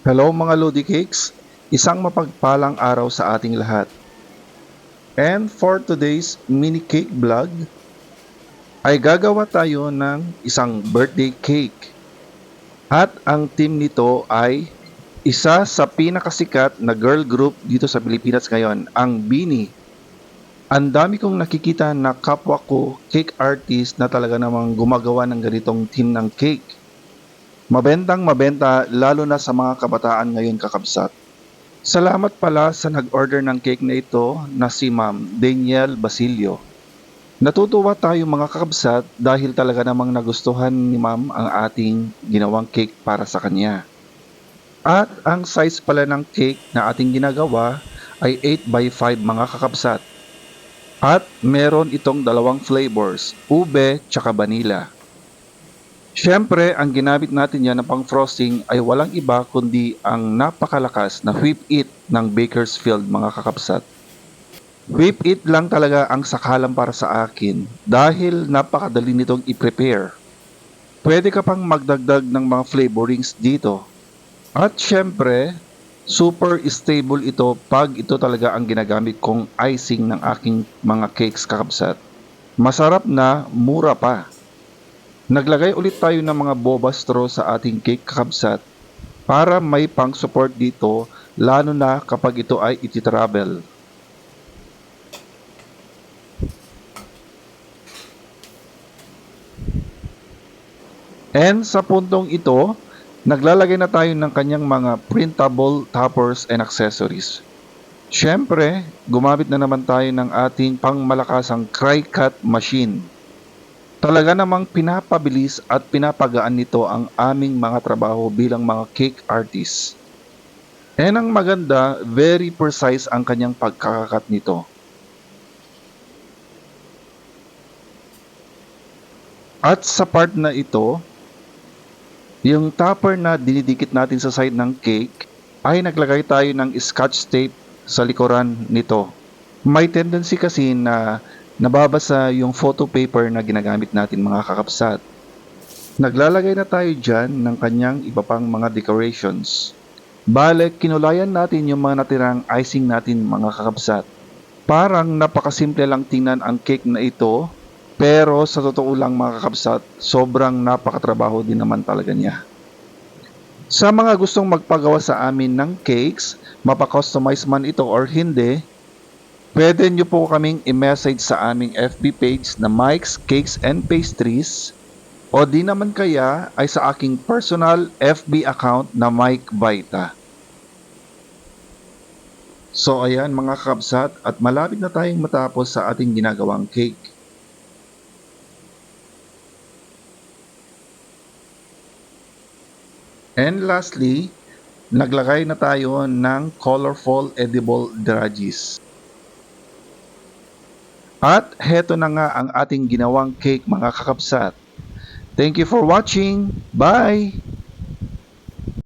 Hello mga Lodi Cakes! Isang mapagpalang araw sa ating lahat. And for today's mini cake vlog, ay gagawa tayo ng isang birthday cake. At ang team nito ay isa sa pinakasikat na girl group dito sa Pilipinas ngayon, ang BINI. Ang dami kong nakikita na kapwa ko cake artist na talaga namang gumagawa ng ganitong team ng cake. Mabentang mabenta lalo na sa mga kabataan ngayon kakabsat. Salamat pala sa nag-order ng cake na ito na si Ma'am Danielle Basilio. Natutuwa tayo mga kakabsat dahil talaga namang nagustuhan ni Ma'am ang ating ginawang cake para sa kanya. At ang size pala ng cake na ating ginagawa ay 8x5 mga kakabsat. At meron itong dalawang flavors, ube tsaka vanilla. Siyempre, ang ginamit natin yan na pang frosting ay walang iba kundi ang napakalakas na whip it ng Bakersfield mga kakapsat. Whip it lang talaga ang sakalan para sa akin dahil napakadali nitong i-prepare. Pwede ka pang magdagdag ng mga flavorings dito. At siyempre, super stable ito pag ito talaga ang ginagamit kong icing ng aking mga cakes kakapsat. Masarap na, mura pa. Naglagay ulit tayo ng mga boba straw sa ating cake kakabsat para may pang-support dito lalo na kapag ito ay iti-travel. And sa puntong ito, naglalagay na tayo ng kanyang mga printable toppers and accessories. Siyempre, gumamit na naman tayo ng ating pangmalakasang cry-cut machine. Talaga namang pinapabilis at pinapagaan nito ang aming mga trabaho bilang mga cake artists. And ang maganda, very precise ang kanyang pagkakakat nito. At sa part na ito, yung topper na dinidikit natin sa side ng cake ay naglagay tayo ng scotch tape sa likuran nito. May tendency kasi na nababasa yung photo paper na ginagamit natin mga kakapsat. Naglalagay na tayo dyan ng kanyang iba pang mga decorations. Bale, kinulayan natin yung mga natirang icing natin mga kakabsat. Parang napakasimple lang tingnan ang cake na ito, pero sa totoo lang mga kakabsat, sobrang napakatrabaho din naman talaga niya. Sa mga gustong magpagawa sa amin ng cakes, mapakustomize man ito or hindi, pwede nyo po kaming i-message sa aming FB page na Mike's Cakes and Pastries o di naman kaya ay sa aking personal FB account na Mike Baita. So ayan mga kakabsat at malapit na tayong matapos sa ating ginagawang cake. And lastly, naglagay na tayo ng colorful edible draggies. At heto na nga ang ating ginawang cake mga kakabsat. Thank you for watching. Bye!